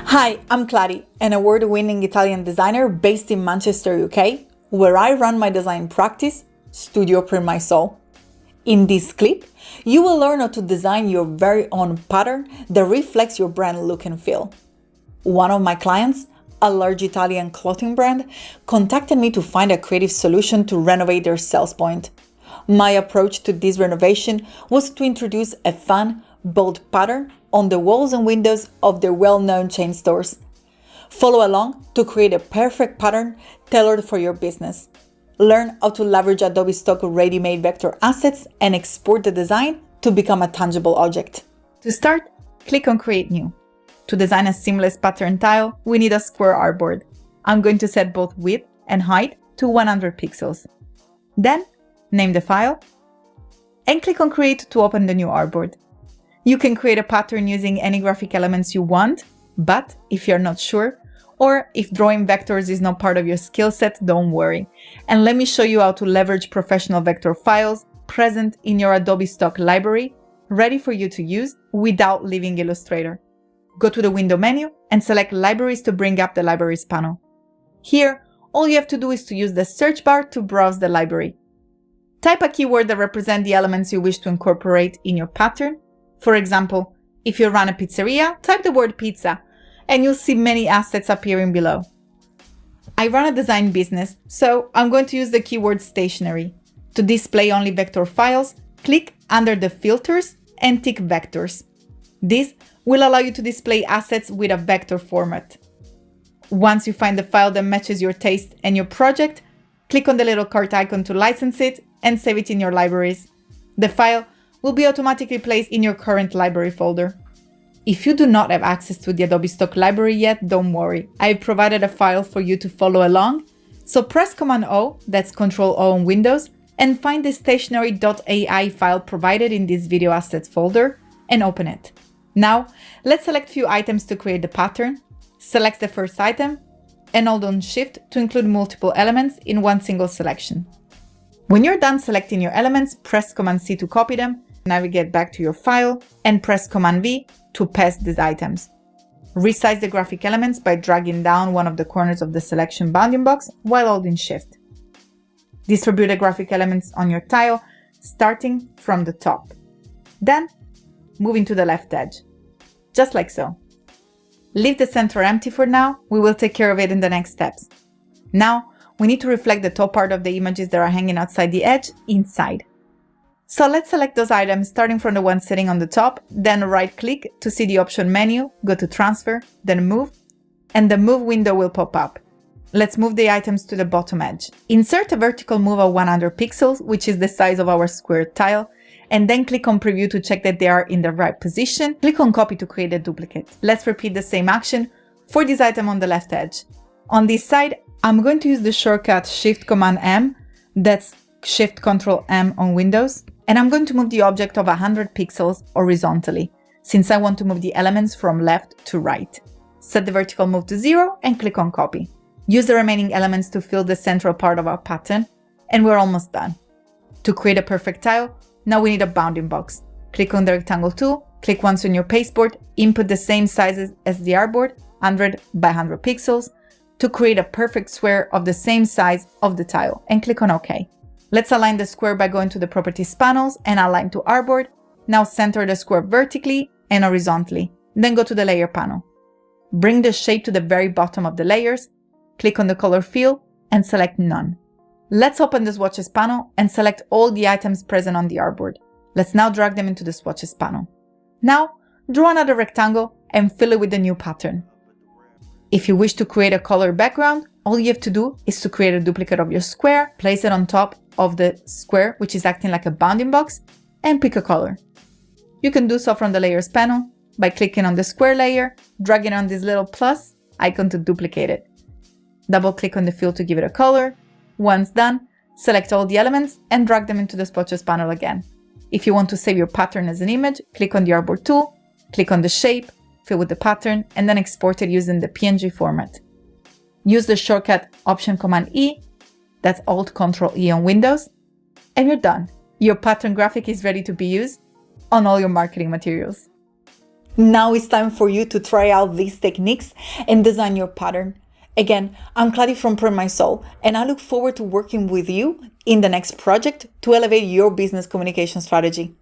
Hi, I'm Kladi, an award-winning Italian designer based in Manchester, UK, where I run my design practice, Studio Print My Soul. In this clip, you will learn how to design your very own pattern that reflects your brand look and feel. One of my clients, a large Italian clothing brand, contacted me to find a creative solution to renovate their sales point. My approach to this renovation was to introduce a fun, bold pattern on the walls and windows of their well-known chain stores. Follow along to create a perfect pattern tailored for your business. Learn how to leverage Adobe Stock ready-made vector assets and export the design to become a tangible object. To start, click on Create New. To design a seamless pattern tile, we need a square artboard. I'm going to set both width and height to 100 pixels. Then, name the file and click on Create to open the new artboard. You can create a pattern using any graphic elements you want, but if you're not sure, or if drawing vectors is not part of your skill set, don't worry. And let me show you how to leverage professional vector files present in your Adobe Stock library, ready for you to use without leaving Illustrator. Go to the window menu and select Libraries to bring up the Libraries panel. Here, all you have to do is to use the search bar to browse the library. Type a keyword that represents the elements you wish to incorporate in your pattern. For example, if you run a pizzeria, type the word pizza, and you'll see many assets appearing below. I run a design business, so I'm going to use the keyword stationery. To display only vector files, click under the filters and tick vectors. This will allow you to display assets with a vector format. Once you find the file that matches your taste and your project, click on the little cart icon to license it and save it in your libraries. The file will be automatically placed in your current library folder. If you do not have access to the Adobe Stock library yet, don't worry. I have provided a file for you to follow along. So press Command O, that's Control O on Windows, and find the stationery.ai file provided in this video assets folder and open it. Now, let's select few items to create the pattern. Select the first item and hold on Shift to include multiple elements in one single selection. When you're done selecting your elements, press Command C to copy them, navigate back to your file, and press Command V to paste these items. Resize the graphic elements by dragging down one of the corners of the selection bounding box while holding Shift. Distribute the graphic elements on your tile, starting from the top. Then, moving to the left edge, just like so. Leave the center empty for now, we will take care of it in the next steps. Now, we need to reflect the top part of the images that are hanging outside the edge inside. So let's select those items starting from the one sitting on the top, then right-click to see the option menu, go to Transfer, then Move, and the Move window will pop up. Let's move the items to the bottom edge. Insert a vertical move of 100 pixels, which is the size of our square tile, and then click on Preview to check that they are in the right position. Click on Copy to create a duplicate. Let's repeat the same action for this item on the left edge. On this side, I'm going to use the shortcut Shift-Command-M, that's Shift-Control-M on Windows, and I'm going to move the object of 100 pixels horizontally, since I want to move the elements from left to right. Set the vertical move to 0 and click on Copy. Use the remaining elements to fill the central part of our pattern, and we're almost done. To create a perfect tile, now we need a bounding box. Click on the rectangle tool, click once on your pasteboard, input the same sizes as the artboard, 100 by 100 pixels, to create a perfect square of the same size of the tile, and click on OK. Let's align the square by going to the Properties panels and Align to Artboard. Now center the square vertically and horizontally. Then go to the Layer panel. Bring the shape to the very bottom of the layers. Click on the color field and select None. Let's open the Swatches panel and select all the items present on the artboard. Let's now drag them into the Swatches panel. Now, draw another rectangle and fill it with the new pattern. If you wish to create a color background, all you have to do is to create a duplicate of your square, place it on top of the square, which is acting like a bounding box, and pick a color. You can do so from the Layers panel by clicking on the square layer, dragging on this little plus icon to duplicate it. Double-click on the fill to give it a color. Once done, select all the elements and drag them into the Swatches panel again. If you want to save your pattern as an image, click on the Artboard tool, click on the shape, fill with the pattern, and then export it using the PNG format. Use the shortcut Option-Command-E, that's Alt-Control-E on Windows, and you're done. Your pattern graphic is ready to be used on all your marketing materials. Now it's time for you to try out these techniques and design your pattern. Again, I'm Kladi from Print My Soul, and I look forward to working with you in the next project to elevate your business communication strategy.